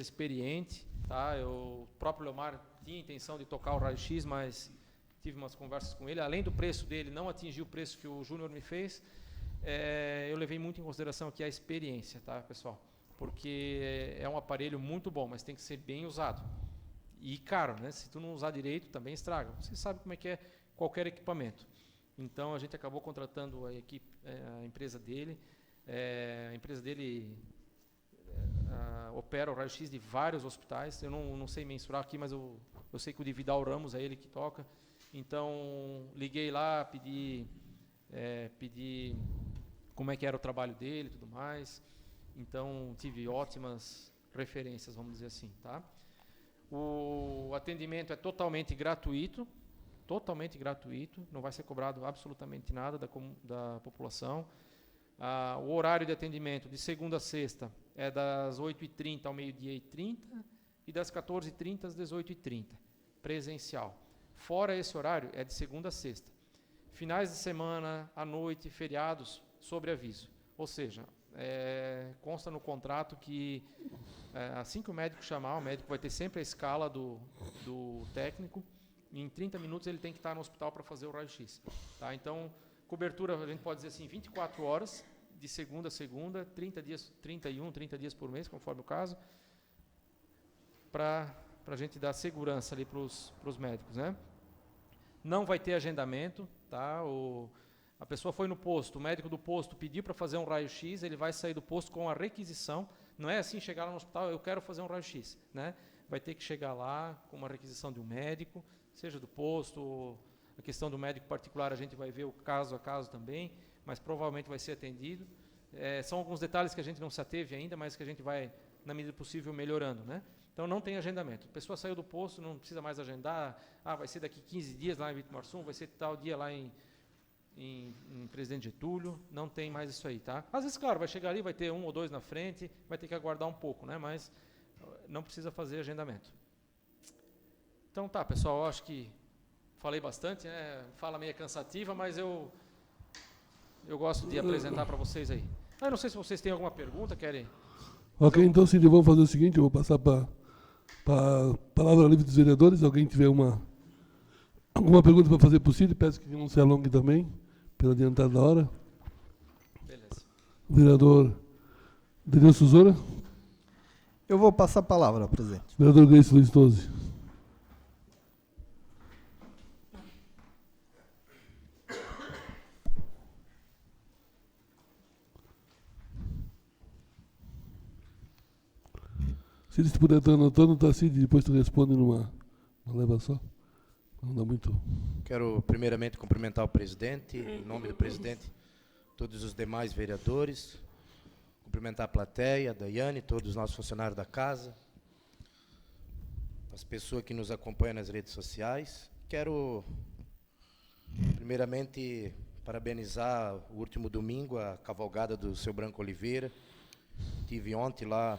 experiente, tá? O próprio Leomar tinha intenção de tocar o raio-x, mas tive umas conversas com ele. Além do preço dele não atingir o preço que o Júnior me fez, eu levei muito em consideração aqui a experiência, tá, pessoal? Porque é um aparelho muito bom, mas tem que ser bem usado. E caro, né? Se tu não usar direito, também estraga. Você sabe como é que é qualquer equipamento. Então a gente acabou contratando a equipe, a empresa dele. A empresa dele opera o raio-x de vários hospitais. Eu não sei mensurar aqui, mas eu sei que o de Vidal Ramos é ele que toca. Então liguei lá, pedi como é que era o trabalho dele e tudo mais. Então tive ótimas referências, vamos dizer assim, tá? O atendimento é totalmente gratuito, não vai ser cobrado absolutamente nada da população. O horário de atendimento de segunda a sexta é das 8h30 ao meio-dia e 30 e das 14h30 às 18h30, presencial. Fora esse horário, é de segunda a sexta. Finais de semana, à noite, feriados, sobre aviso. Ou seja, consta no contrato que assim que o médico chamar, o médico vai ter sempre a escala do técnico, e em 30 minutos ele tem que estar no hospital para fazer o raio-x. Tá? Então, cobertura, a gente pode dizer assim, 24 horas, de segunda a segunda, 30 dias por mês, conforme o caso, para a gente dar segurança ali para os médicos, né? Não vai ter agendamento, tá? A pessoa foi no posto, o médico do posto pediu para fazer um raio-x, ele vai sair do posto com a requisição. Não é assim, chegar lá no hospital, eu quero fazer um raio-x, né? Vai ter que chegar lá com uma requisição de um médico, seja do posto, a questão do médico particular a gente vai ver o caso a caso também, mas provavelmente vai ser atendido. São alguns detalhes que a gente não se ateve ainda, mas que a gente vai, na medida possível, melhorando, né? Então não tem agendamento. A pessoa saiu do posto, não precisa mais agendar, vai ser daqui 15 dias lá em Vítor Marsum, vai ser tal dia lá em Presidente Getúlio, não tem mais isso aí, tá? Às vezes, claro, vai chegar ali, vai ter um ou dois na frente, vai ter que aguardar um pouco, né? Mas não precisa fazer agendamento. Então tá, pessoal, eu acho que falei bastante, né? Fala meio cansativa, mas eu gosto de apresentar para vocês aí. Eu não sei se vocês têm alguma pergunta, querem? Ok, então, Cid, vamos fazer o seguinte, eu vou passar para a palavra livre dos vereadores. Alguém tiver alguma pergunta para fazer para o Cid, peço que não se alongue também, pela adiantada da hora. Beleza. O vereador Daniel Suzora. Eu vou passar a palavra, presidente. Vereador Gleice Luiz Tozzi. Cid, se puder estar anotando, tá, Cid, depois tu responde numa leva só. Não dá muito. Quero primeiramente cumprimentar o presidente, em nome do presidente, todos os demais vereadores, cumprimentar a plateia, a Daiane, todos os nossos funcionários da casa, as pessoas que nos acompanham nas redes sociais. Quero primeiramente parabenizar o último domingo, a cavalgada do seu Branco Oliveira. Tive ontem lá,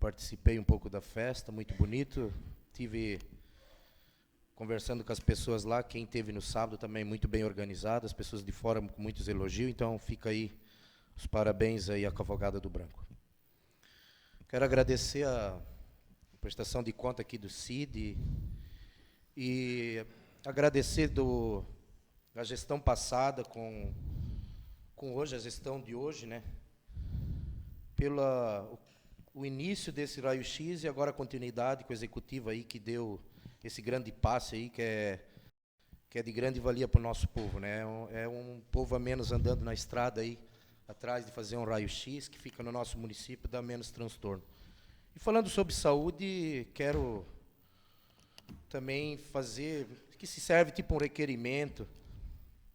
participei um pouco da festa, muito bonito. Tive conversando com as pessoas lá, quem teve no sábado também muito bem organizado, as pessoas de fora com muitos elogios, então fica aí os parabéns aí à Cavalgada do Branco. Quero agradecer a prestação de conta aqui do Cid e agradecer da gestão passada com hoje, a gestão de hoje, né? O início desse raio-x e agora a continuidade com o executivo aí que deu esse grande passe aí que é de grande valia para o nosso povo, né? É um povo a menos andando na estrada aí atrás de fazer um raio-x que fica no nosso município, dá menos transtorno. E falando sobre saúde, quero também fazer que se serve tipo um requerimento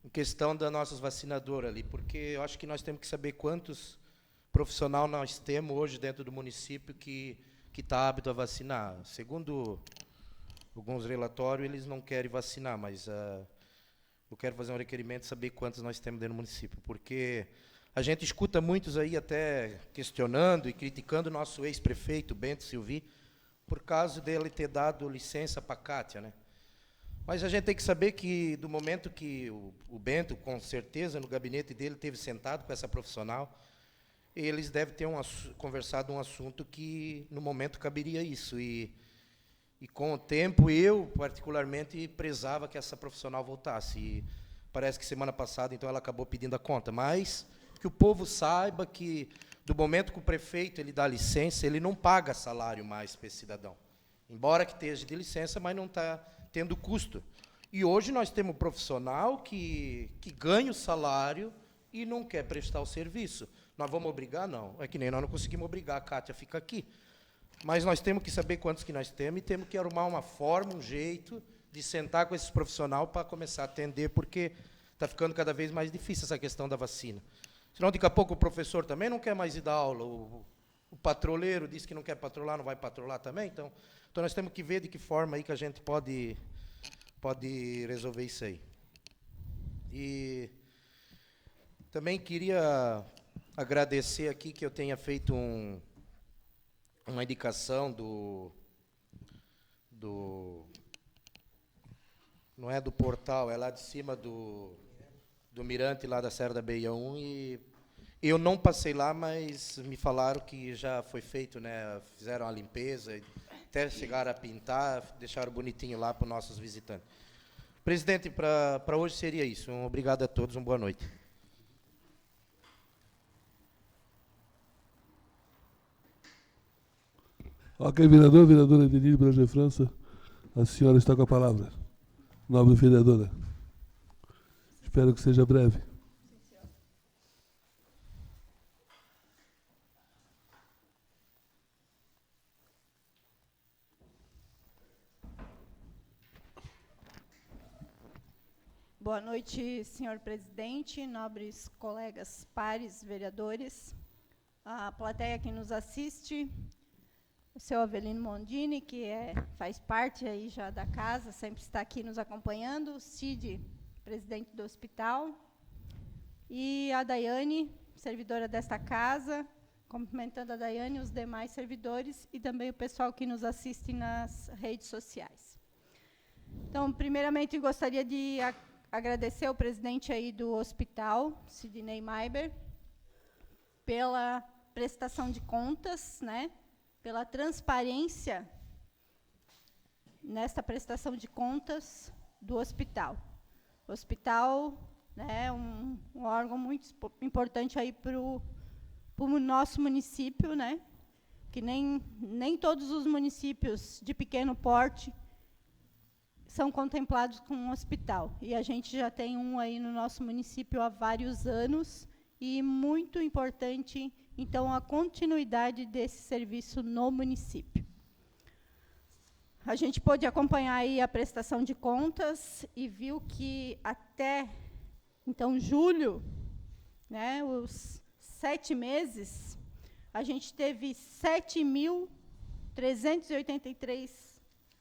em questão das nossas vacinadoras ali, porque eu acho que nós temos que saber quantos profissionais nós temos hoje dentro do município que está apto a vacinar. Segundo alguns relatórios, eles não querem vacinar, mas eu quero fazer um requerimento, saber quantos nós temos dentro do município, porque a gente escuta muitos aí até questionando e criticando o nosso ex-prefeito, Bento Silvi, por causa dele ter dado licença para a Cátia, né? Mas a gente tem que saber que, do momento que o Bento, com certeza, no gabinete dele, teve sentado com essa profissional, eles devem ter conversado um assunto que, no momento, caberia isso. E com o tempo, eu, particularmente, prezava que essa profissional voltasse. E parece que semana passada, então, ela acabou pedindo a conta. Mas que o povo saiba que, do momento que o prefeito ele dá licença, ele não paga salário mais para esse cidadão. Embora que esteja de licença, mas não está tendo custo. E hoje nós temos um profissional que ganha o salário e não quer prestar o serviço. Nós vamos obrigar? Não. É que nem nós não conseguimos obrigar a Kátia a ficar aqui. Mas nós temos que saber quantos que nós temos e temos que arrumar uma forma, um jeito de sentar com esses profissionais para começar a atender, porque está ficando cada vez mais difícil essa questão da vacina. Senão, daqui a pouco, o professor também não quer mais ir dar aula. O patroleiro disse que não quer patrolar, não vai patrolar também. Então nós temos que ver de que forma aí que a gente pode resolver isso aí. E também queria agradecer aqui que eu tenha feito uma indicação não é do portal, é lá de cima do Mirante, lá da Serra da Beia 1, e eu não passei lá, mas me falaram que já foi feito, né, fizeram a limpeza, até chegaram a pintar, deixaram bonitinho lá para os nossos visitantes. Presidente, para hoje seria isso. Obrigado a todos, uma boa noite. Ok, vereadora Denise Braga França, a senhora está com a palavra. Nobre vereadora. Espero que seja breve. Boa noite, senhor presidente, nobres colegas, pares, vereadores, a plateia que nos assiste, o seu Avelino Mondini, que faz parte aí já da casa, sempre está aqui nos acompanhando, o Cid, presidente do hospital, e a Daiane, servidora desta casa, cumprimentando a Daiane, os demais servidores e também o pessoal que nos assiste nas redes sociais. Então, primeiramente, gostaria de agradecer ao presidente aí do hospital, Sidney Maiber, pela prestação de contas, né, pela transparência nesta prestação de contas do hospital. O hospital, né, um órgão muito importante aí para o nosso município, né, que nem todos os municípios de pequeno porte são contemplados com um hospital. E a gente já tem um aí no nosso município há vários anos, e muito importante, então, a continuidade desse serviço no município. A gente pôde acompanhar aí a prestação de contas e viu que até, então, julho, né, os 7 meses, a gente teve 7.383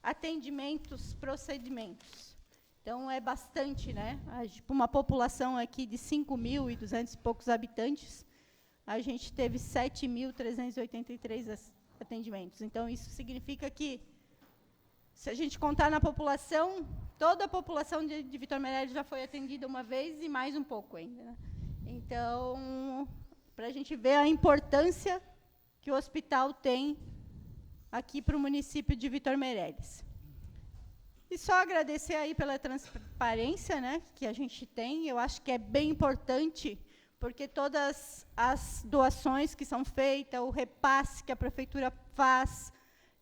atendimentos, procedimentos. Então, é bastante, né? Uma população aqui de 5.200 e poucos habitantes, a gente teve 7.383 atendimentos. Então, isso significa que, se a gente contar na população, toda a população de Vitor Meirelles já foi atendida uma vez e mais um pouco ainda, né? Então, para a gente ver a importância que o hospital tem aqui para o município de Vitor Meirelles. E só agradecer aí pela transparência, né, que a gente tem. Eu acho que é bem importante, porque todas as doações que são feitas, o repasse que a prefeitura faz,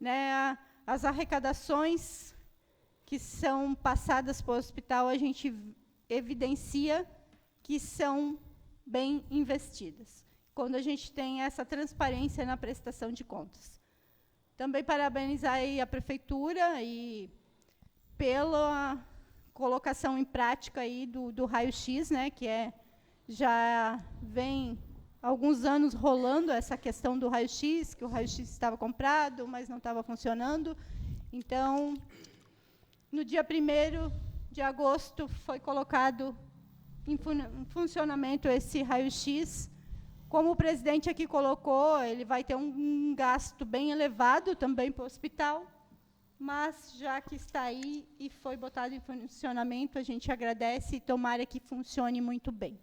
né, as arrecadações que são passadas para o hospital, a gente evidencia que são bem investidas, quando a gente tem essa transparência na prestação de contas. Também parabenizar aí a prefeitura e pela colocação em prática aí do raio-x, né, que já vem alguns anos rolando essa questão do raio-x, que o raio-x estava comprado, mas não estava funcionando. Então, no dia 1º de agosto, foi colocado em funcionamento esse raio-x. Como o presidente aqui colocou, ele vai ter um gasto bem elevado também para o hospital, mas já que está aí e foi botado em funcionamento, a gente agradece e tomara que funcione muito bem.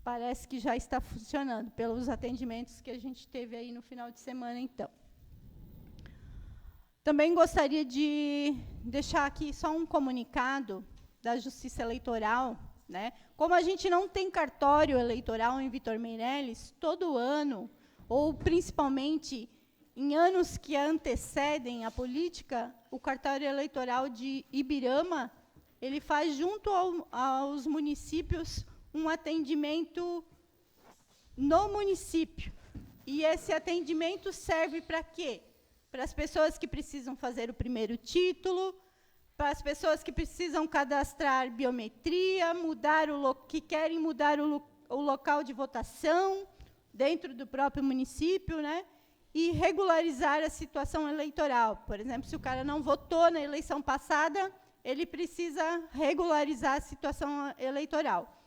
parece que já está funcionando, pelos atendimentos que a gente teve aí no final de semana, então. Também gostaria de deixar aqui só um comunicado da Justiça Eleitoral, né? Como a gente não tem cartório eleitoral em Vitor Meirelles, todo ano, ou principalmente em anos que antecedem a política, o cartório eleitoral de Ibirama, ele faz junto aos municípios um atendimento no município. E esse atendimento serve para quê? Para as pessoas que precisam fazer o primeiro título, para as pessoas que precisam cadastrar biometria, que querem mudar o local de votação dentro do próprio município, né? E regularizar a situação eleitoral. Por exemplo, se o cara não votou na eleição passada, ele precisa regularizar a situação eleitoral.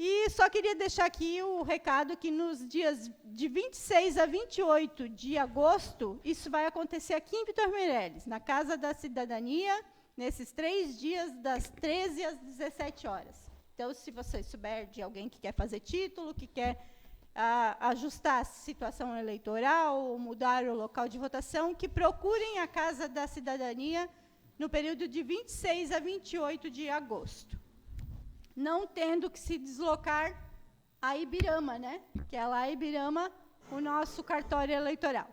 E só queria deixar aqui o recado que nos dias de 26 a 28 de agosto, isso vai acontecer aqui em Vitor Meirelles, na Casa da Cidadania, nesses 3 dias, das 13 às 17 horas. Então, se você souber de alguém que quer fazer título, que quer ajustar a situação eleitoral, ou mudar o local de votação, que procurem a Casa da Cidadania no período de 26 a 28 de agosto. Não tendo que se deslocar a Ibirama, né? Que é lá Ibirama, o nosso cartório eleitoral.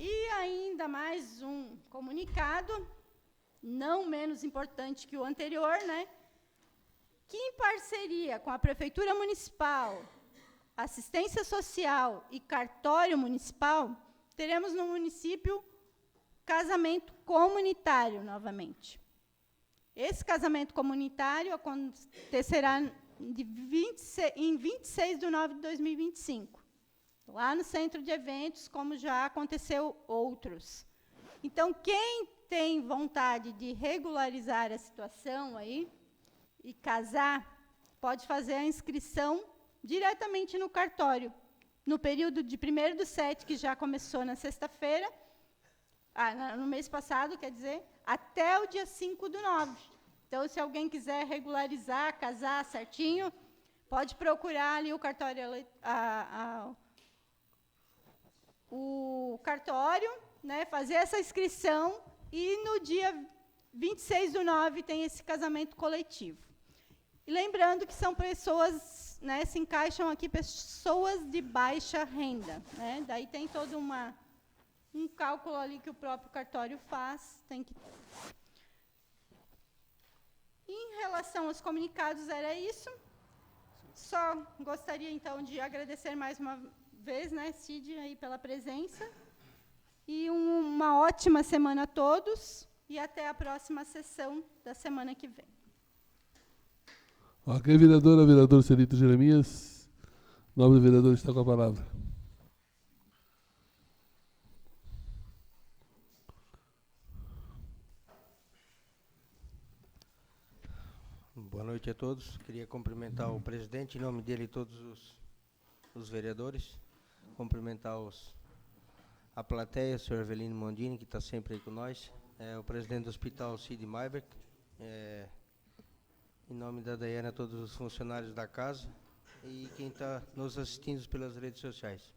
E ainda mais um comunicado, não menos importante que o anterior, né? Que em parceria com a Prefeitura Municipal, Assistência Social e Cartório Municipal, teremos no município casamento comunitário novamente. Esse casamento comunitário acontecerá em 26 de nove de 2025, lá no centro de eventos, como já aconteceu outros. Então, quem tem vontade de regularizar a situação aí e casar, pode fazer a inscrição diretamente no cartório, no período de 1º/7, que já começou na sexta-feira, no mês passado, quer dizer, até o dia 5/9. Então, se alguém quiser regularizar, casar certinho, pode procurar ali o cartório, né, fazer essa inscrição, e no dia 26/9 tem esse casamento coletivo. E lembrando que são pessoas, né, se encaixam aqui pessoas de baixa renda, né? Daí tem todo um cálculo ali que o próprio cartório faz, tem que... Em relação aos comunicados, era isso. Só gostaria, então, de agradecer mais uma vez, né, Cid, aí pela presença. E uma ótima semana a todos. E até a próxima sessão da semana que vem. Ok, vereador Celito Jeremias. Nobre vereador, está com a palavra. Boa noite a todos. Queria cumprimentar o presidente, em nome dele e todos os vereadores. Cumprimentar a plateia, o senhor Evelino Mondini, que está sempre aí com nós. O presidente do hospital, Cid Maiberg. Em nome da Daiana, todos os funcionários da casa e quem está nos assistindo pelas redes sociais.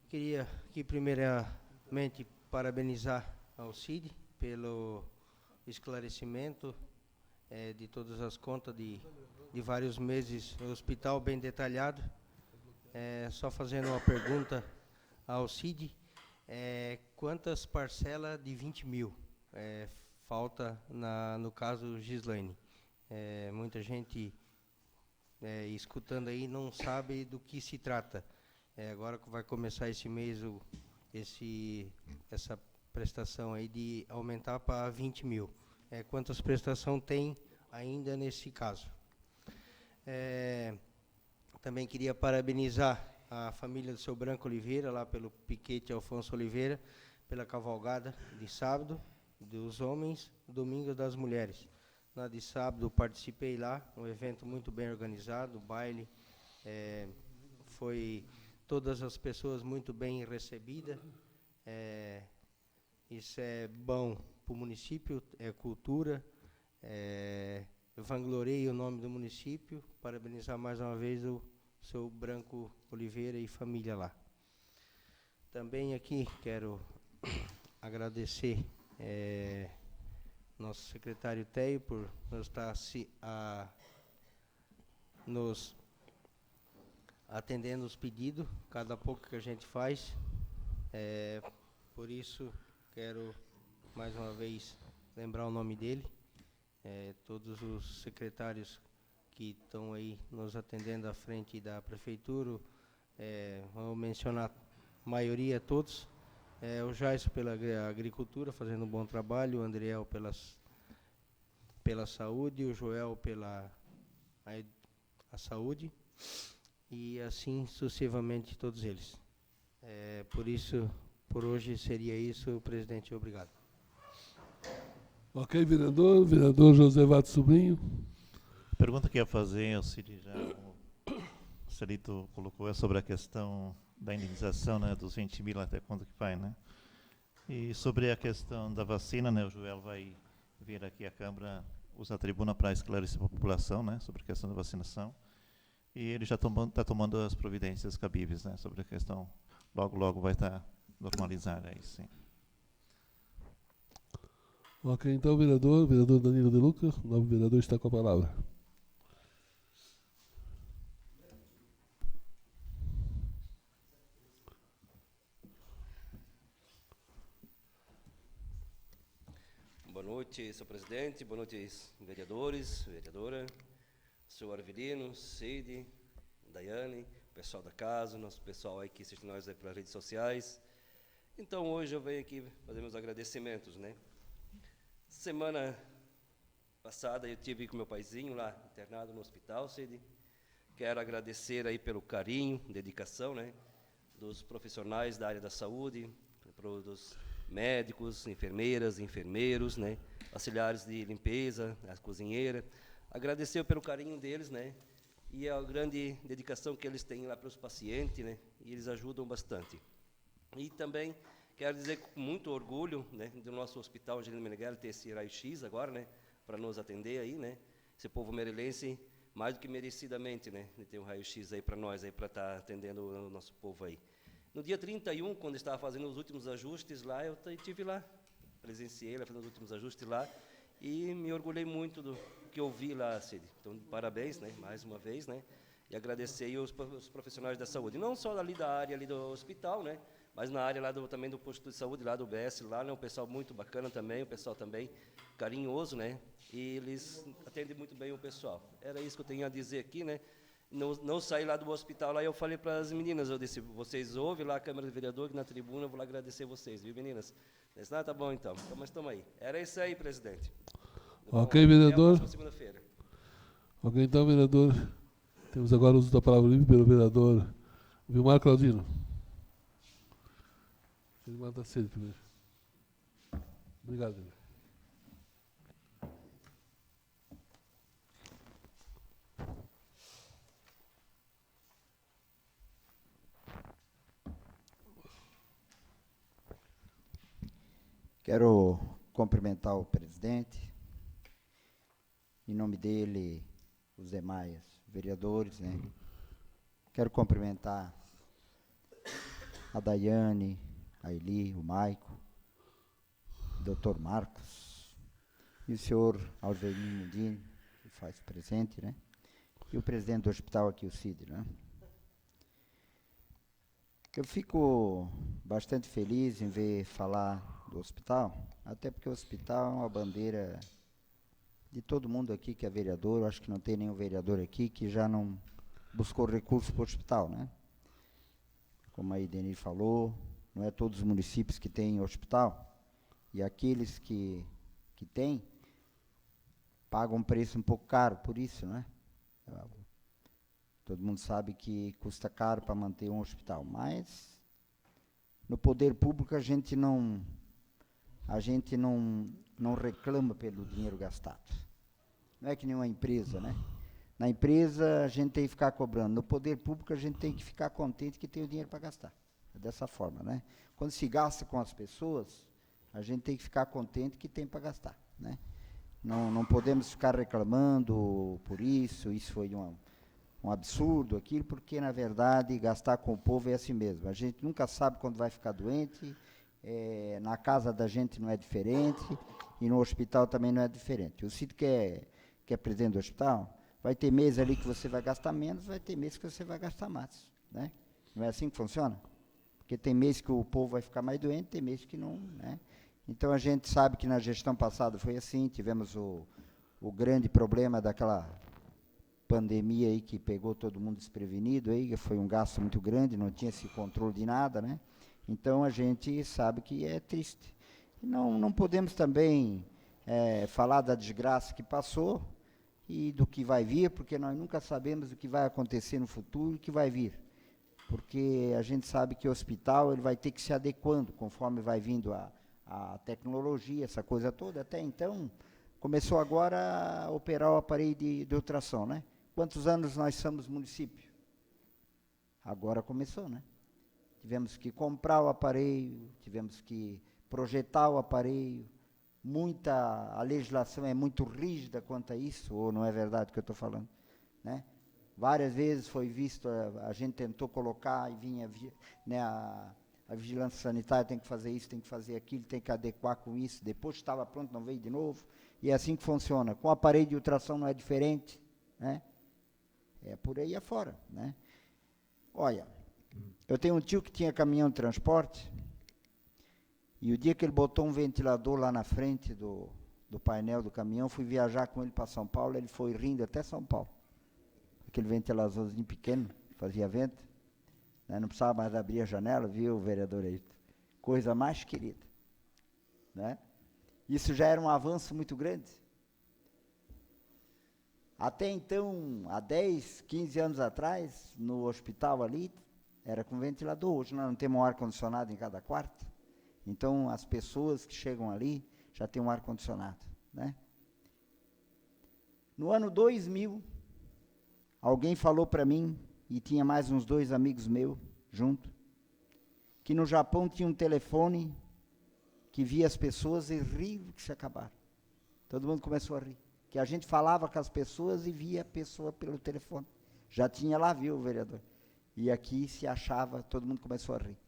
Queria aqui, primeiramente, parabenizar ao Cid pelo esclarecimento de todas as contas de vários meses no hospital, bem detalhado. Só fazendo uma pergunta ao Cid, quantas parcelas de 20 mil falta no caso Gislaine? Muita gente escutando aí não sabe do que se trata. Agora que vai começar esse mês essa prestação aí de aumentar para 20 mil. Quantas prestações tem ainda nesse caso? Também queria parabenizar a família do seu Branco Oliveira, lá pelo Piquete Alfonso Oliveira, pela cavalgada de sábado dos homens, domingo das mulheres. Na de sábado participei lá, um evento muito bem organizado, o baile, foi todas as pessoas muito bem recebidas. Isso é bom para o município, é cultura, vangloreie o nome do município, parabenizar mais uma vez o seu Branco Oliveira e família lá. Também aqui quero agradecer nosso secretário Teio por nos estar nos atendendo os pedidos, cada pouco que a gente faz. Por isso, quero mais uma vez lembrar o nome dele. Todos os secretários que estão aí nos atendendo à frente da prefeitura, vou mencionar a maioria, todos. O Jairson pela agricultura, fazendo um bom trabalho, o Andriel pela saúde, o Joel pela a saúde, e assim sucessivamente todos eles. Por isso, por hoje seria isso, presidente, obrigado. Ok, vereador. Vereador José Vato Sobrinho. A pergunta que ia fazer, o Cid já, o Celito colocou, é sobre a questão da indenização, né, dos 20 mil, até quanto que vai, né? E sobre a questão da vacina, né, o Joel vai vir aqui à Câmara, usar a tribuna para esclarecer a população, né, sobre a questão da vacinação. E ele já está tomando as providências cabíveis, né, sobre a questão. Logo, logo vai estar normalizada aí, sim. Ok, então, vereador Danilo De Luca, o novo vereador está com a palavra. Boa noite, senhor presidente, boa noite, vereadores, vereadora, senhor Arvelino, Cid, Daiane, pessoal da casa, nosso pessoal aí que assiste nós aí pelas redes sociais. Então, hoje eu venho aqui fazer meus agradecimentos, né? Semana passada eu tive com meu paizinho lá, internado no hospital, Cid. Quero agradecer aí pelo carinho, dedicação, né, dos profissionais da área da saúde, dos médicos, enfermeiras, enfermeiros, né, auxiliares de limpeza, a cozinheira. Agradecer pelo carinho deles, né, e a grande dedicação que eles têm lá para os pacientes, né, e eles ajudam bastante. E também quero dizer com muito orgulho, né, do nosso hospital Angelino Meneghelli ter esse raio-x agora, né, para nos atender aí, né, esse povo merelense, mais do que merecidamente, né, de ter um raio-x aí para nós, aí para estar atendendo o nosso povo aí. No dia 31, quando estava fazendo os últimos ajustes lá, eu estive lá, presenciei lá, fazendo os últimos ajustes lá, e me orgulhei muito do que eu vi lá, Cid. Então, parabéns, né, mais uma vez, né, e agradecer aí os profissionais da saúde, não só ali da área ali do hospital, né, mas na área lá também do posto de saúde, lá do UBS, lá, né, um pessoal muito bacana também, um pessoal também carinhoso, né, e eles atendem muito bem o pessoal. Era isso que eu tinha a dizer aqui, né, não saí lá do hospital, lá eu falei para as meninas, eu disse, vocês ouvem lá a Câmara do Vereador, que na tribuna eu vou lá agradecer vocês, viu, meninas? Eu disse, tá bom então, mas estamos aí. Era isso aí, presidente. Ok, vereador. Até a segunda-feira. Ok, então, vereador. Temos agora o uso da palavra livre pelo vereador Vilmar Claudino. Vilmar da Sede primeiro. Obrigado, vereador. Quero cumprimentar o presidente, em nome dele, os demais vereadores, né? Quero cumprimentar a Daiane, a Eli, o Maico, o doutor Marcos, e o senhor Algerino Mundini, que faz presente, né? E o presidente do hospital aqui, o Cid, né? Eu fico bastante feliz em ver falar do hospital, até porque o hospital é uma bandeira de todo mundo aqui que é vereador. Eu acho que não tem nenhum vereador aqui que já não buscou recursos para o hospital, né? Como a Idenir falou, não é todos os municípios que têm hospital, e aqueles que têm, pagam um preço um pouco caro por isso, né? Todo mundo sabe que custa caro para manter um hospital, mas no poder público a gente não reclama pelo dinheiro gastado. Não é que nem uma empresa, né? Na empresa a gente tem que ficar cobrando. No poder público a gente tem que ficar contente que tem o dinheiro para gastar. É dessa forma, né? Quando se gasta com as pessoas, a gente tem que ficar contente que tem para gastar, né? Não podemos ficar reclamando por isso foi um absurdo, aquilo, porque, na verdade, gastar com o povo é assim mesmo. A gente nunca sabe quando vai ficar doente, na casa da gente não é diferente, e no hospital também não é diferente. O Cid, que é presidente do hospital, vai ter meses ali que você vai gastar menos, vai ter meses que você vai gastar mais. Né? Não é assim que funciona? Porque tem meses que o povo vai ficar mais doente, tem meses que não. Né? Então, a gente sabe que na gestão passada foi assim, tivemos o grande problema daquela pandemia aí que pegou todo mundo desprevenido, aí, foi um gasto muito grande, não tinha esse controle de nada, né? Então, a gente sabe que é triste. E não podemos também falar da desgraça que passou e do que vai vir, porque nós nunca sabemos o que vai acontecer no futuro e o que vai vir. Porque a gente sabe que o hospital ele vai ter que se adequando conforme vai vindo a tecnologia, essa coisa toda. Até então, começou agora a operar o aparelho de ultrassom, né? Quantos anos nós somos município? Agora começou, né? Tivemos que comprar o aparelho, tivemos que projetar o aparelho. A legislação é muito rígida quanto a isso, ou não é verdade o que eu estou falando? Né? Várias vezes foi visto, a gente tentou colocar e vinha, né, a vigilância sanitária tem que fazer isso, tem que fazer aquilo, tem que adequar com isso, depois estava pronto, não veio de novo, e é assim que funciona. Com o aparelho de ultrassom não é diferente, né? É por aí afora, né? Olha, eu tenho um tio que tinha caminhão de transporte, e o dia que ele botou um ventilador lá na frente do painel do caminhão, fui viajar com ele para São Paulo, ele foi rindo até São Paulo. Aquele ventiladorzinho pequeno, fazia vento, né? Não precisava mais abrir a janela, viu, vereador aí? Coisa mais querida. Né? Isso já era um avanço muito grande. Até então, há 10, 15 anos atrás, no hospital ali, era com ventilador. Hoje nós não temos um ar-condicionado em cada quarto. Então, as pessoas que chegam ali já têm um ar-condicionado. Né? No ano 2000, alguém falou para mim, e tinha mais uns 2 amigos meus junto, que no Japão tinha um telefone que via as pessoas e ria que se acabaram. Todo mundo começou a rir. Que a gente falava com as pessoas e via a pessoa pelo telefone. Já tinha lá, viu, vereador? E aqui se achava, todo mundo começou a rir.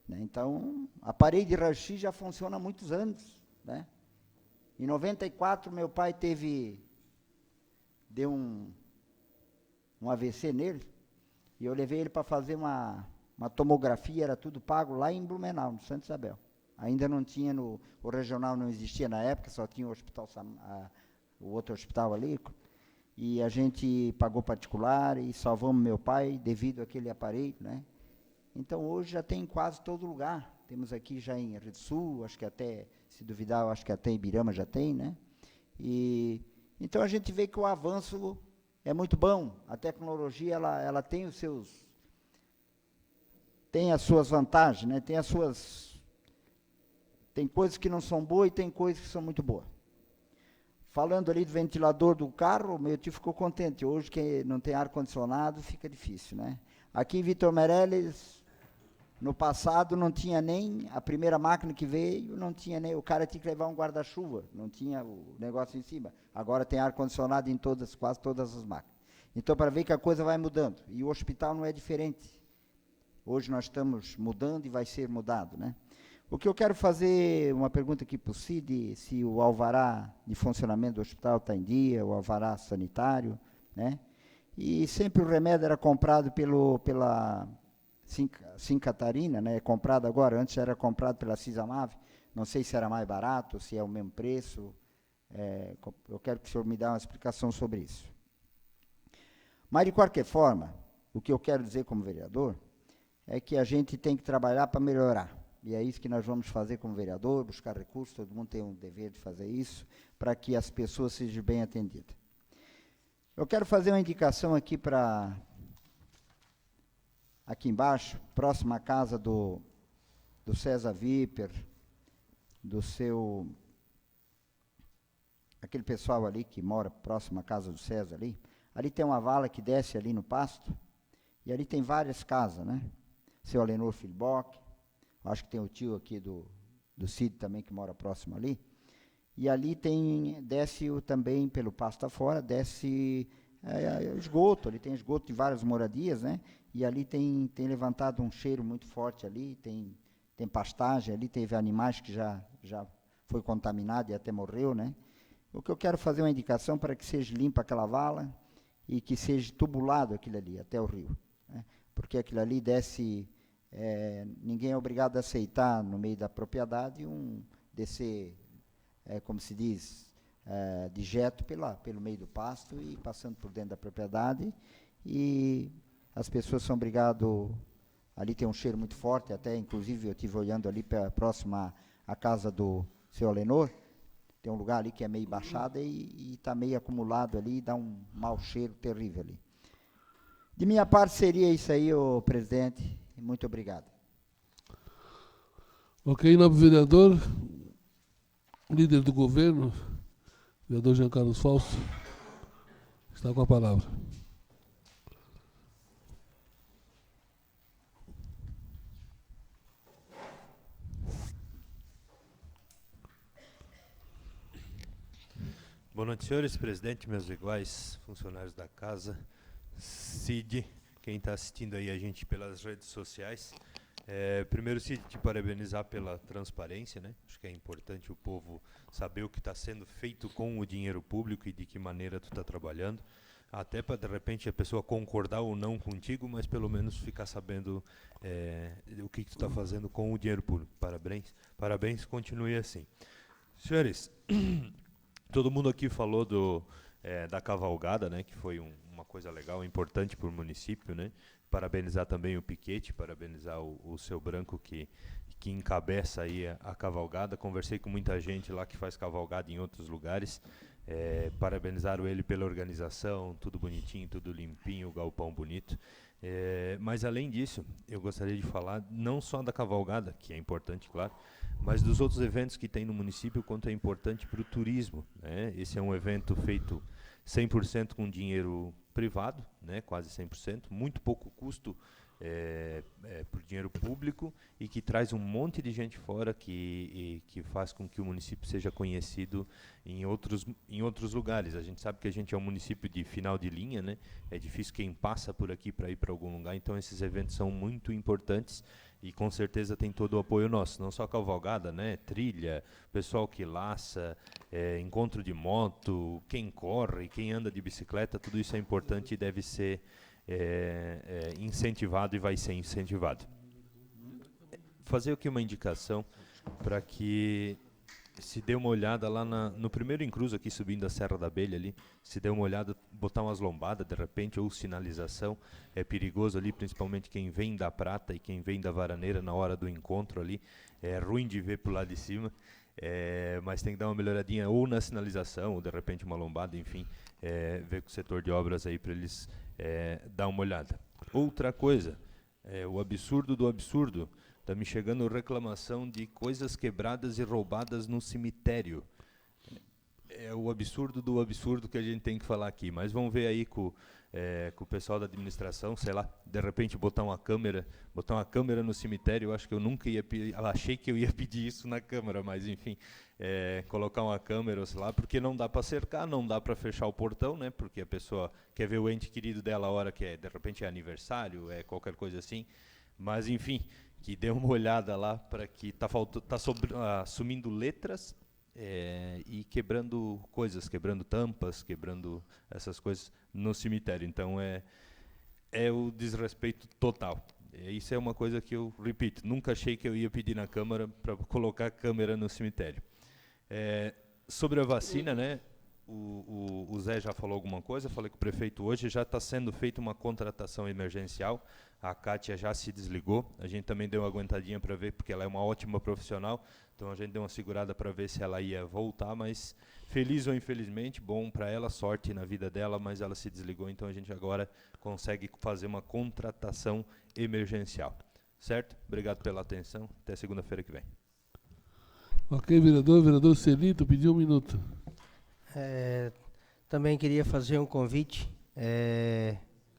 Né? Então, aparelho de raio-x já funciona há muitos anos. Né? Em 94, meu pai deu um AVC nele, e eu levei ele para fazer uma tomografia, era tudo pago lá em Blumenau, no Santa Isabel. Ainda não tinha, o regional não existia na época, só tinha o hospital, o outro hospital ali, e a gente pagou particular e salvamos meu pai devido àquele aparelho, né? Então, hoje já tem em quase todo lugar. Temos aqui já em Rio do Sul, acho que até, se duvidar, eu acho que até em Ibirama já tem, né? Então, a gente vê que o avanço é muito bom. A tecnologia, ela tem tem as suas vantagens, né? Tem coisas que não são boas e tem coisas que são muito boas. Falando ali do ventilador do carro, meu tio ficou contente. Hoje, que não tem ar-condicionado, fica difícil, né? Aqui em Vitor Meirelles, no passado, não tinha nem, a primeira máquina que veio, não tinha nem, o cara tinha que levar um guarda-chuva, não tinha o negócio em cima. Agora tem ar-condicionado em quase todas as máquinas. Então, para ver que a coisa vai mudando. E o hospital não é diferente. Hoje nós estamos mudando e vai ser mudado, né? O que eu quero fazer, uma pergunta aqui para o Cid, se o alvará de funcionamento do hospital está em dia, o alvará sanitário, né? E sempre o remédio era comprado pela Sim Catarina, né? Comprado agora, antes era comprado pela Cisamave, não sei se era mais barato, se é o mesmo preço. Eu quero que o senhor me dê uma explicação sobre isso. Mas, de qualquer forma, o que eu quero dizer como vereador é que a gente tem que trabalhar para melhorar. E é isso que nós vamos fazer como vereador, buscar recursos, todo mundo tem um dever de fazer isso, para que as pessoas sejam bem atendidas. Eu quero fazer uma indicação aqui aqui embaixo, próxima à casa do César Viper, aquele pessoal ali que mora próximo à casa do César ali. Ali tem uma vala que desce ali no pasto, e ali tem várias casas, né? Seu Alenor Filbock, acho que tem o tio aqui do Cid também que mora próximo ali. E ali desce também pelo pasto afora, desce esgoto, ali tem esgoto de várias moradias, né? E ali tem levantado um cheiro muito forte ali, tem pastagem, ali teve animais que já foi contaminado e até morreu, né? O que eu quero fazer uma indicação para que seja limpa aquela vala e que seja tubulado aquilo ali, até o rio, né? Porque aquilo ali desce, ninguém é obrigado a aceitar no meio da propriedade descer, como se diz, de jeto pelo meio do pasto e passando por dentro da propriedade, e as pessoas são obrigadas, ali tem um cheiro muito forte, até inclusive eu estive olhando ali próximo à casa do seu Alenor, tem um lugar ali que é meio baixada e está meio acumulado ali, e dá um mau cheiro terrível ali. De minha parte seria isso aí, ô presidente, e muito obrigado. Ok, nobre vereador, líder do governo, vereador Jean Carlos Fausto, está com a palavra. Boa noite, senhores, presidente, meus iguais, funcionários da casa, Cid, quem está assistindo aí a gente pelas redes sociais. Primeiro, Cid, te parabenizar pela transparência, né? Acho que é importante o povo saber o que está sendo feito com o dinheiro público e de que maneira tu está trabalhando. Até para, de repente, a pessoa concordar ou não contigo, mas pelo menos ficar sabendo o que tu está fazendo com o dinheiro público. Parabéns, continue assim. Senhores, todo mundo aqui falou da cavalgada, né, que foi uma coisa legal, importante para o município, né? Parabenizar também o Piquete, parabenizar o seu Branco que encabeça aí a cavalgada. Conversei com muita gente lá que faz cavalgada em outros lugares. Parabenizaram ele pela organização, tudo bonitinho, tudo limpinho, o galpão bonito. Mas além disso, eu gostaria de falar não só da cavalgada, que é importante, claro, mas dos outros eventos que tem no município, quanto é importante para o turismo, né? Esse é um evento feito 100% com dinheiro privado, né? Quase 100%, muito pouco custo por dinheiro público, e que traz um monte de gente fora que faz com que o município seja conhecido em outros lugares. A gente sabe que a gente é um município de final de linha, né? É difícil quem passa por aqui para ir para algum lugar, então esses eventos são muito importantes e com certeza tem todo o apoio nosso, não só a cavalgada, né? Trilha, pessoal que laça, encontro de moto, quem corre, quem anda de bicicleta, tudo isso é importante e deve ser incentivado e vai ser incentivado. Fazer aqui uma indicação para que se dê uma olhada lá no primeiro encruzo aqui subindo a Serra da Abelha ali, se dê uma olhada, botar umas lombadas de repente ou sinalização. É perigoso ali, principalmente quem vem da Prata e quem vem da Varaneira na hora do encontro ali, é ruim de ver pro lado de cima. Mas tem que dar uma melhoradinha ou na sinalização, ou de repente uma lombada, enfim, ver com o setor de obras aí para eles dar uma olhada. Outra coisa, o absurdo do absurdo, está me chegando reclamação de coisas quebradas e roubadas no cemitério. É o absurdo do absurdo que a gente tem que falar aqui, mas vamos ver aí com o pessoal da administração, sei lá, de repente botar uma câmera no cemitério. Eu acho que eu nunca ia pedir, achei que eu ia pedir isso na Câmara, mas enfim, colocar uma câmera, sei lá, porque não dá para cercar, não dá para fechar o portão, né? Porque a pessoa quer ver o ente querido dela a hora que de repente é aniversário, qualquer coisa assim. Mas enfim, que dê uma olhada lá, para que está sumindo letras e quebrando coisas, quebrando tampas, quebrando essas coisas no cemitério. Então é o desrespeito total. Isso é uma coisa que eu repito, nunca achei que eu ia pedir na Câmara para colocar câmera no cemitério. Sobre a vacina, né? O Zé já falou alguma coisa, falei com o prefeito hoje, já está sendo feita uma contratação emergencial, a Kátia já se desligou, a gente também deu uma aguentadinha para ver, porque ela é uma ótima profissional, então a gente deu uma segurada para ver se ela ia voltar, mas feliz ou infelizmente, bom para ela, sorte na vida dela, mas ela se desligou, então a gente agora consegue fazer uma contratação emergencial. Certo? Obrigado pela atenção, até segunda-feira que vem. Ok, vereador Celito, pediu 1 minuto. Também queria fazer um convite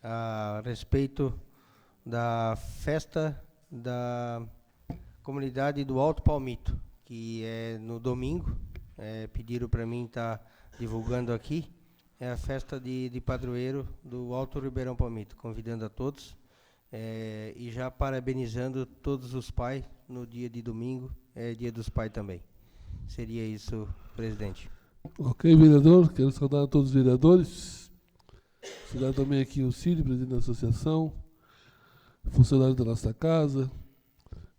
a respeito da festa da comunidade do Alto Palmito, que é no domingo, pediram para mim estar divulgando aqui, é a festa de padroeiro do Alto Ribeirão Palmito, convidando a todos e já parabenizando todos os pais no dia de domingo, dia dos pais também. Seria isso, presidente. Ok, vereador, quero saudar a todos os vereadores, saudar também aqui o Cid, presidente da associação, funcionário da nossa casa,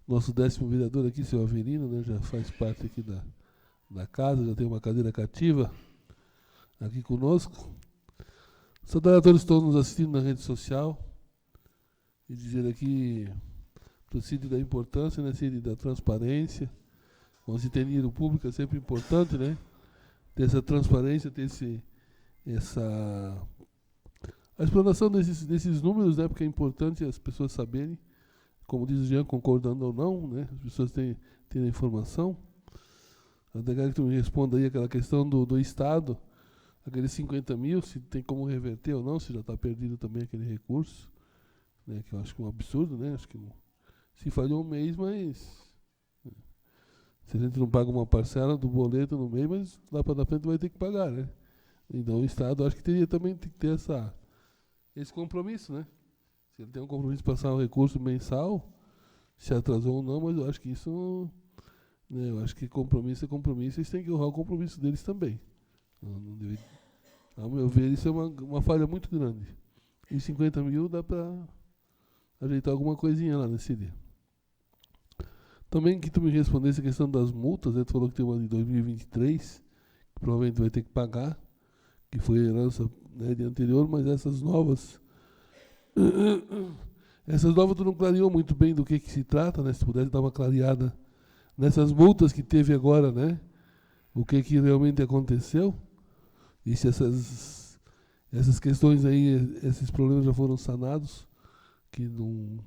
nosso 10º vereador aqui, seu Avelino, né, já faz parte aqui da casa, já tem uma cadeira cativa aqui conosco. Saudar a todos que estão nos assistindo na rede social e dizer aqui para o Cid da importância, né, Cid, da transparência. Como se tem dinheiro público é sempre importante, né, ter essa transparência, ter a explanação desses números, né, porque é importante as pessoas saberem, como diz o Jean, concordando ou não, né, as pessoas terem a informação. Até quero que tu me responda aí aquela questão do Estado, aqueles 50 mil, se tem como reverter ou não, se já está perdido também aquele recurso, né, que eu acho que é um absurdo, né, acho que se falhou um mês, mas se a gente não paga uma parcela do boleto no mês, mas lá para frente vai ter que pagar, né. Então o Estado acho que também tem que ter esse compromisso, né. Se ele tem um compromisso de passar um recurso mensal, se atrasou ou não, mas eu acho que isso, né, eu acho que compromisso é compromisso, eles têm que honrar o compromisso deles também. Não deve, ao meu ver, isso é uma falha muito grande. E 50 mil dá para ajeitar alguma coisinha lá nesse dia. Também que tu me respondesse a questão das multas, né, tu falou que tem uma de 2023, que provavelmente vai ter que pagar, que foi herança, né, de anterior, mas essas novas tu não clareou muito bem do que se trata, né? Se tu pudesse dar uma clareada nessas multas que teve agora, né? O que realmente aconteceu e se essas questões aí, esses problemas já foram sanados, que não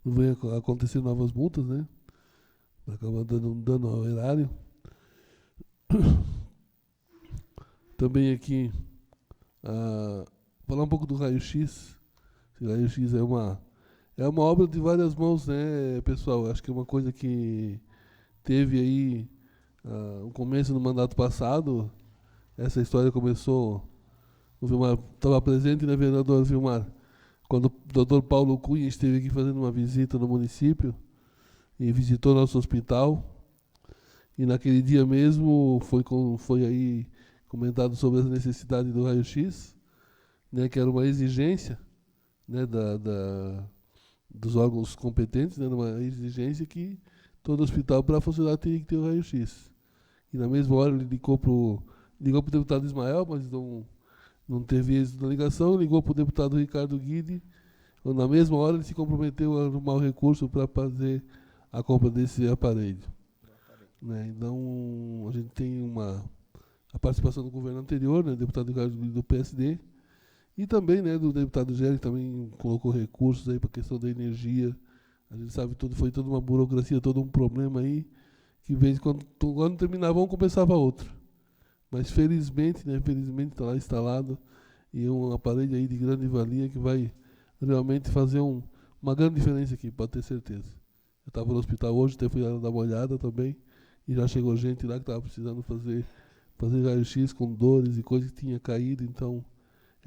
venha acontecer novas multas, né? Acaba dando um dano ao erário. Também aqui, falar um pouco do raio-x. O raio-x é uma obra de várias mãos, né, pessoal? Acho que é uma coisa que teve aí um começo no mandato passado. Essa história começou, o Vilmar estava presente, né, vereador Vilmar? Quando o Dr. Paulo Cunha esteve aqui fazendo uma visita no município e visitou nosso hospital. E naquele dia mesmo foi aí comentado sobre a necessidade do raio-x, né, que era uma exigência, né, dos órgãos competentes, né, uma exigência que todo hospital para funcionar teria que ter o raio-x. E na mesma hora ele ligou para o deputado Ismael, mas não teve êxito na ligação, ligou para o deputado Ricardo Guidi, na mesma hora ele se comprometeu a arrumar o recurso para fazer a compra desse aparelho. Né, então a gente tem a participação do governo anterior, né, deputado Ricardo Guidi do PSD, e também, né, do deputado Géry, também colocou recursos aí para a questão da energia. A gente sabe que foi toda uma burocracia, todo um problema aí, que vez quando terminava um, começava outro. Mas felizmente, né, está lá instalado, e é um aparelho aí de grande valia que vai realmente fazer uma grande diferença aqui, pode ter certeza. Eu estava no hospital hoje, até fui lá dar uma olhada também, e já chegou gente lá que estava precisando fazer raio-x com dores e coisas que tinha caído, então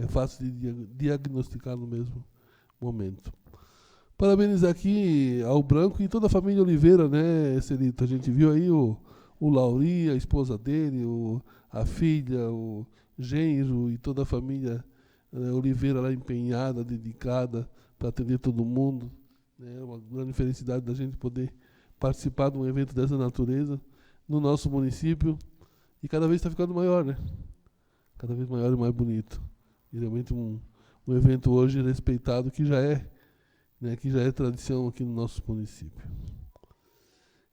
é fácil de diagnosticar no mesmo momento. Parabenizar aqui ao Branco e toda a família Oliveira, né, Celito? A gente viu aí o Lauri, a esposa dele, a filha, o genro e toda a família Oliveira lá empenhada, dedicada para atender todo mundo. É uma grande felicidade da gente poder participar de um evento dessa natureza no nosso município. E cada vez está ficando maior, né? Cada vez maior e mais bonito. E realmente um evento hoje respeitado que já é, né, que já é tradição aqui no nosso município.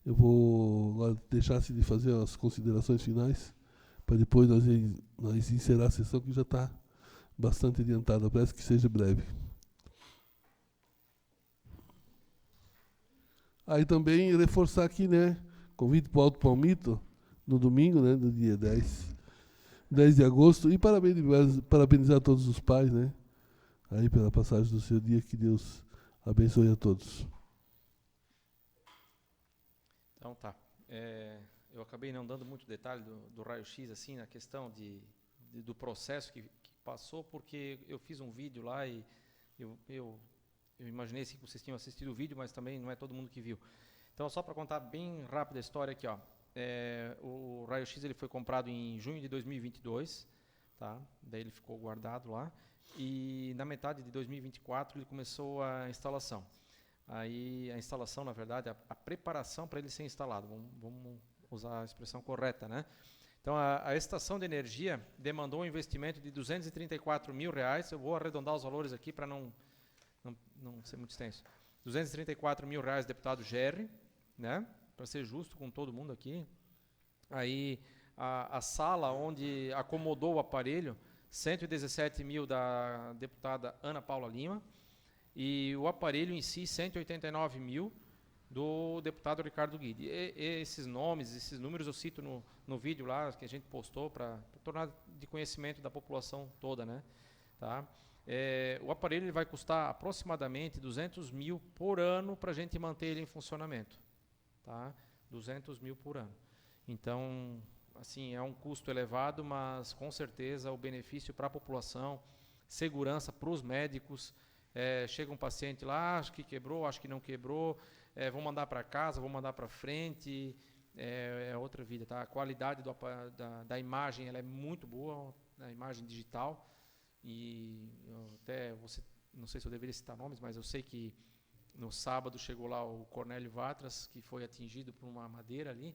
Eu vou agora deixar de fazer as considerações finais, para depois nós encerrar a sessão, que já está bastante adiantada. Parece que seja breve. Aí também reforçar aqui, né, convite para o Alto Palmito, no domingo, né, do dia 10 de agosto, e parabenizar todos os pais, né, aí pela passagem do seu dia, que Deus abençoe a todos. Então tá. eu acabei não dando muito detalhe do raio-x, assim, na questão do processo que passou, porque eu fiz um vídeo lá e eu imaginei assim, que vocês tinham assistido o vídeo, mas também não é todo mundo que viu. Então, só para contar bem rápido a história aqui, ó. O raio-x ele foi comprado em junho de 2022, tá? Daí ele ficou guardado lá. E na metade de 2024 ele começou a instalação. Aí a instalação, na verdade, a preparação para ele ser instalado, vamos usar a expressão correta, né? Então a estação de energia demandou um investimento de R$234 mil. Eu vou arredondar os valores aqui para não ser muito extenso. R$234 mil, deputado Gerry, né? Para ser justo com todo mundo aqui. Aí a sala onde acomodou o aparelho, 117 mil da deputada Ana Paula Lima, e o aparelho em si, 189 mil, do deputado Ricardo Guidi. Esses nomes, esses números eu cito no vídeo lá que a gente postou para tornar de conhecimento da população toda, né? Tá? O aparelho ele vai custar aproximadamente 200 mil por ano para a gente manter ele em funcionamento. Tá? 200 mil por ano. Então, assim, é um custo elevado, mas com certeza o benefício para a população, segurança para os médicos. Chega um paciente lá, acho que quebrou, acho que não quebrou, vão mandar para casa, vão mandar para frente, é outra vida. Tá? A qualidade da imagem ela é muito boa, a imagem digital. E não sei se eu deveria citar nomes, mas eu sei que no sábado chegou lá o Cornélio Vatras, que foi atingido por uma madeira ali,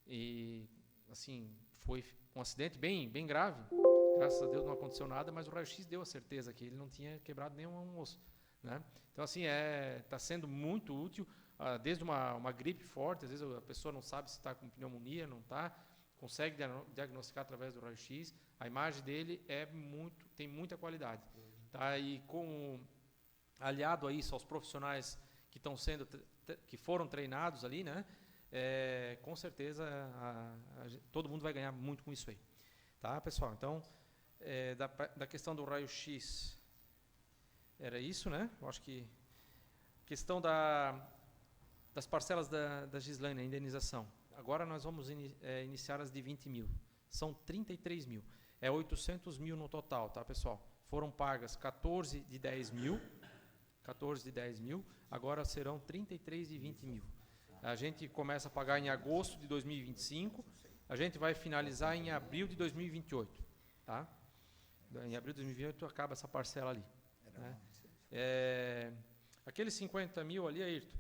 e assim, foi um acidente bem grave. Graças a Deus não aconteceu nada, mas o raio-x deu a certeza que ele não tinha quebrado nenhum osso, né? Então, assim, está sendo muito útil, desde uma gripe forte, às vezes a pessoa não sabe se está com pneumonia, não está, consegue diagnosticar através do raio-x. A imagem dele tem muita qualidade. Tá? E aliado a isso, aos profissionais que foram treinados ali, né? Com certeza todo mundo vai ganhar muito com isso aí. Tá, pessoal? Então, da questão do raio-x, era isso, né? Eu acho que questão das parcelas da Gislaine, a indenização. Agora nós vamos iniciar as de 20 mil. São 33 mil. 800 mil no total, tá, pessoal? Foram pagas 14 de 10 mil. 14 de 10 mil. Agora serão 33 de 20 mil. A gente começa a pagar em agosto de 2025. A gente vai finalizar em abril de 2028. Tá? Em abril de 2028 acaba essa parcela ali. Né? Aqueles 50 mil ali, Ayrton,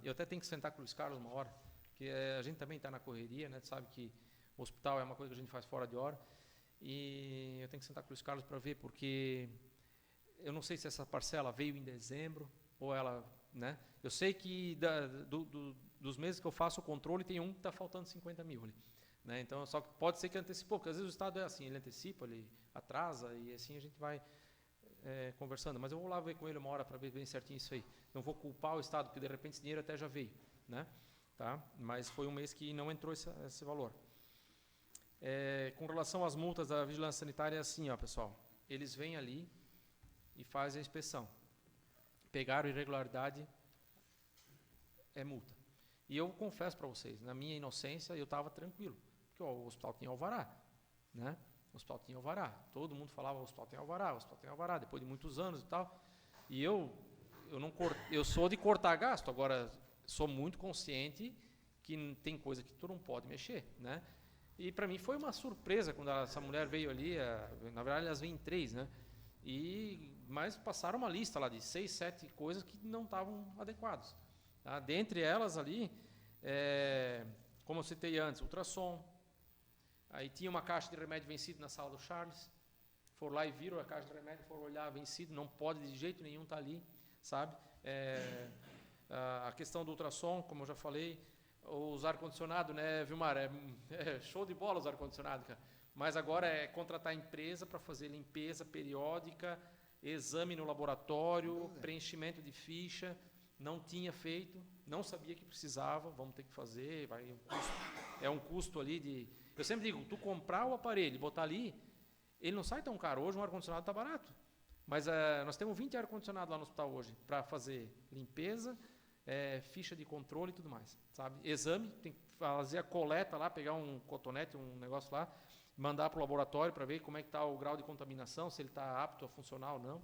eu até tenho que sentar com o Luiz Carlos uma hora, porque a gente também está na correria, né? Sabe que o hospital é uma coisa que a gente faz fora de hora, e eu tenho que sentar com o Luiz Carlos para ver, porque eu não sei se essa parcela veio em dezembro, ou ela... Né? Eu sei que dos meses que eu faço o controle, tem um que está faltando 50 mil ali. Né? Então, só que pode ser que antecipou, porque às vezes o Estado é assim, ele antecipa, ele atrasa, e assim a gente vai conversando. Mas eu vou lá ver com ele uma hora para ver bem certinho isso aí. Não vou culpar o Estado, porque de repente esse dinheiro até já veio. Né? Tá? Mas foi um mês que não entrou esse valor. Com relação às multas da vigilância sanitária, é assim, ó, pessoal. Eles vêm ali e fazem a inspeção. Pegaram irregularidade, é multa. E eu confesso para vocês, na minha inocência, eu estava tranquilo, porque o hospital tinha alvará, né? O hospital tinha alvará. Todo mundo falava, o hospital tem alvará, o hospital tem alvará, depois de muitos anos e tal. E eu sou de cortar gasto, agora sou muito consciente que tem coisa que tu não pode mexer, né? E para mim foi uma surpresa quando essa mulher veio ali, na verdade elas vêm em 3, né? Mas passaram uma lista lá de 6, 7 coisas que não estavam adequadas. Tá? Dentre elas ali, como eu citei antes, ultrassom. Aí tinha uma caixa de remédio vencido na sala do Charles. Foram lá e viram a caixa de remédio, foram olhar vencido, não pode de jeito nenhum estar ali, sabe? A questão do ultrassom, como eu já falei, os ar-condicionado, né, Vilmar? Show de bola os ar-condicionado, cara. Mas agora é contratar a empresa para fazer limpeza periódica, exame no laboratório, preenchimento de ficha. Não tinha feito, não sabia que precisava, vamos ter que fazer. É um custo ali de... Eu sempre digo, tu comprar o aparelho e botar ali, ele não sai tão caro. Hoje um ar-condicionado está barato. Mas nós temos 20 ar-condicionados lá no hospital hoje, para fazer limpeza, ficha de controle e tudo mais, sabe? Exame, tem que fazer a coleta lá, pegar um cotonete, um negócio lá, mandar para o laboratório para ver como é que está o grau de contaminação, se ele está apto a funcionar ou não.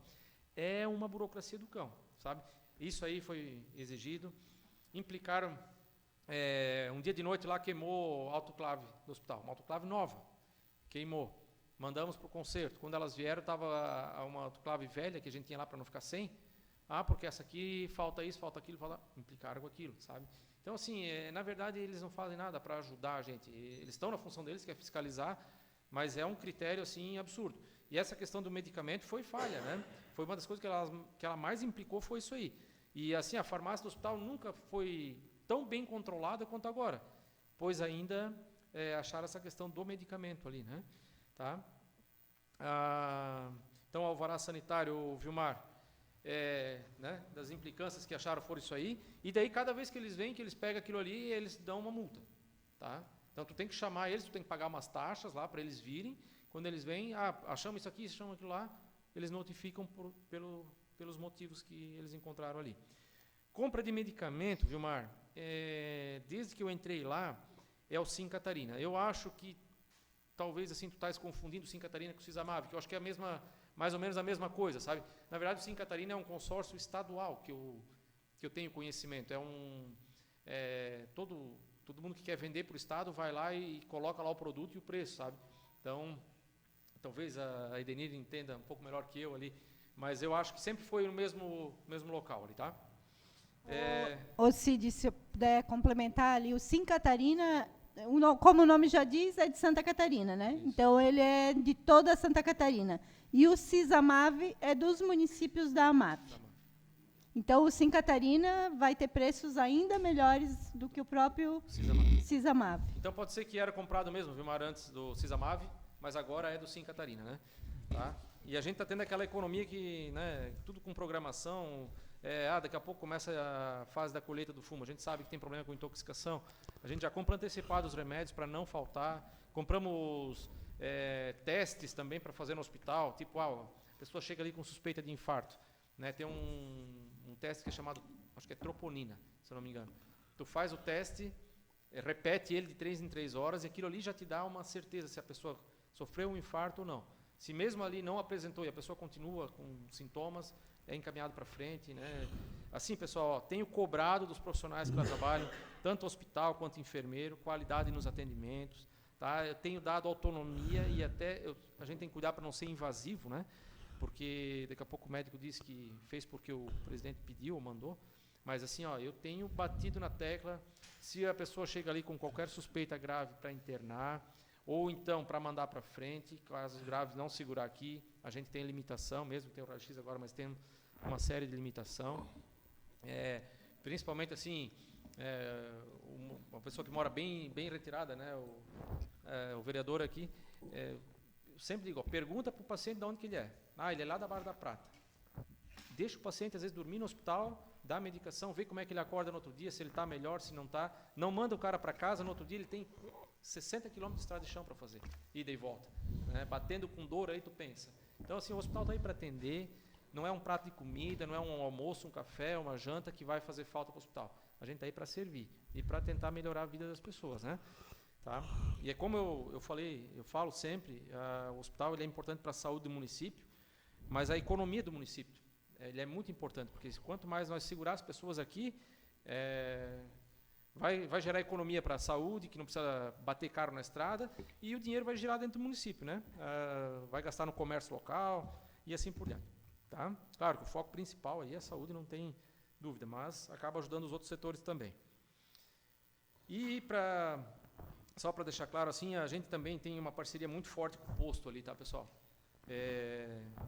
É uma burocracia do cão, sabe? Isso aí foi exigido. Implicaram, um dia de noite lá queimou a autoclave do hospital, uma autoclave nova, queimou. Mandamos para o conserto. Quando elas vieram, estava uma autoclave velha que a gente tinha lá para não ficar sem. Porque essa aqui falta isso, falta aquilo, implicaram com aquilo, sabe? Então, assim, na verdade, eles não fazem nada para ajudar a gente. Eles estão na função deles, que é fiscalizar, mas é um critério, assim, absurdo. E essa questão do medicamento foi falha, né? Foi uma das coisas que ela mais implicou, foi isso aí. E, assim, a farmácia do hospital nunca foi tão bem controlada quanto agora, pois ainda acharam essa questão do medicamento ali, né? Tá? Então, o alvará sanitário, Vilmar, né, das implicâncias que acharam foram isso aí, e daí cada vez que eles vêm, que eles pegam aquilo ali, eles dão uma multa, tá? Então tu tem que chamar eles, tu tem que pagar umas taxas lá para eles virem, quando eles vêm, achamos isso aqui, achamos aquilo lá, eles notificam pelos motivos que eles encontraram ali. Compra de medicamento, Vilmar, desde que eu entrei lá, é o Sim Catarina. Eu acho que talvez assim tu estás confundindo o Sim Catarina com o Sisamav, que eu acho que é mais ou menos a mesma coisa, sabe? Na verdade, o Sim Catarina é um consórcio estadual que eu tenho conhecimento. Todo mundo que quer vender para o estado vai lá e coloca lá o produto e o preço, sabe? Então, talvez a Edenir entenda um pouco melhor que eu ali, mas eu acho que sempre foi no mesmo local ali, tá? Ô Cid, se eu puder complementar ali, o Sim Catarina, como o nome já diz, é de Santa Catarina, né? Isso. Então, ele é de toda Santa Catarina. E o Sisamav é dos municípios da AMAV. Então, o Sim Catarina vai ter preços ainda melhores do que o próprio Sisamav. Então, pode ser que era comprado mesmo, Vilmar, antes do Sisamav, mas agora é do Sim Catarina, né? Tá? E a gente está tendo aquela economia que, né, tudo com programação, daqui a pouco começa a fase da colheita do fumo, a gente sabe que tem problema com intoxicação, a gente já compra antecipado os remédios para não faltar, compramos testes também para fazer no hospital, tipo, a pessoa chega ali com suspeita de infarto, né, tem um teste que é chamado, acho que é troponina, se eu não me engano. Tu faz o teste, repete ele de 3 em 3 horas e aquilo ali já te dá uma certeza se a pessoa sofreu um infarto ou não. Se mesmo ali não apresentou e a pessoa continua com sintomas, é encaminhado para frente, né? Assim, pessoal, tenho cobrado dos profissionais que lá trabalham, tanto hospital quanto enfermeiro, qualidade nos atendimentos, tá? Eu tenho dado autonomia e até a gente tem que cuidar para não ser invasivo, né? Porque daqui a pouco o médico disse que fez porque o presidente pediu ou mandou, mas assim, eu tenho batido na tecla, se a pessoa chega ali com qualquer suspeita grave para internar, ou então para mandar para frente, casos graves não segurar aqui, a gente tem limitação, mesmo tem o raio-x agora, mas tem uma série de limitação, principalmente assim, uma pessoa que mora bem retirada, né, o vereador aqui, eu sempre digo, pergunta para o paciente de onde que ele é. Ele é lá da Barra da Prata. Deixa o paciente, às vezes, dormir no hospital, dá a medicação, vê como é que ele acorda no outro dia, se ele está melhor, se não está. Não manda o cara para casa, no outro dia ele tem 60 km de estrada de chão para fazer, ida e volta. Né? Batendo com dor, aí tu pensa. Então, assim, o hospital está aí para atender, não é um prato de comida, não é um almoço, um café, uma janta que vai fazer falta para o hospital. A gente está aí para servir e para tentar melhorar a vida das pessoas, né? Tá? E é como eu falo sempre, o hospital ele é importante para a saúde do município, mas a economia do município ele é muito importante, porque quanto mais nós segurar as pessoas aqui, vai gerar economia para a saúde, que não precisa bater caro na estrada, e o dinheiro vai girar dentro do município, né? Vai gastar no comércio local e assim por diante. Tá? Claro que o foco principal aí é a saúde, não tem dúvida, mas acaba ajudando os outros setores também. E só para deixar claro, assim, a gente também tem uma parceria muito forte com o posto ali, tá, pessoal?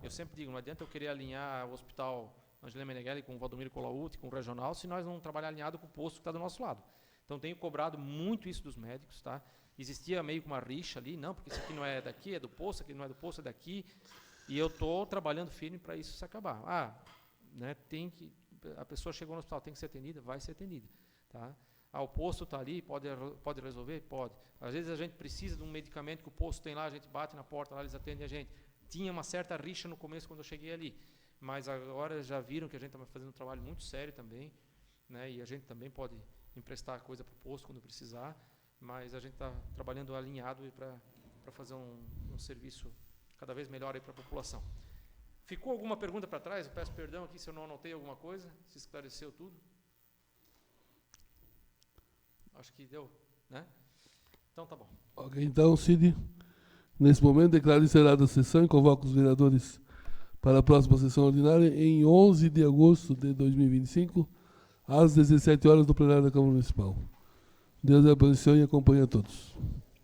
Eu sempre digo, não adianta eu querer alinhar o Hospital Angelina Meneghelli com o Valdomiro Colauti, com o Regional, se nós não trabalhar alinhado com o posto que está do nosso lado. Então, tenho cobrado muito isso dos médicos, tá? Existia meio que uma rixa ali, não, porque isso aqui não é daqui, é do posto, aqui não é do posto, é daqui, e eu estou trabalhando firme para isso se acabar. Né, a pessoa chegou no hospital, tem que ser atendida, vai ser atendida, tá? O posto está ali, pode resolver? Pode. Às vezes a gente precisa de um medicamento que o posto tem lá, a gente bate na porta lá, eles atendem a gente. Tinha uma certa rixa no começo quando eu cheguei ali, mas agora já viram que a gente está fazendo um trabalho muito sério também, né? E a gente também pode emprestar coisa para o posto quando precisar, mas a gente está trabalhando alinhado para fazer um serviço cada vez melhor para a população. Ficou alguma pergunta para trás? Eu peço perdão aqui se eu não anotei alguma coisa, se esclareceu tudo. Acho que deu, né? Então tá bom. Ok, então, Cid, nesse momento declaro encerrada a sessão e convoco os vereadores para a próxima sessão ordinária em 11 de agosto de 2025, às 17 horas, no plenário da Câmara Municipal. Deus abençoe e acompanhe a todos.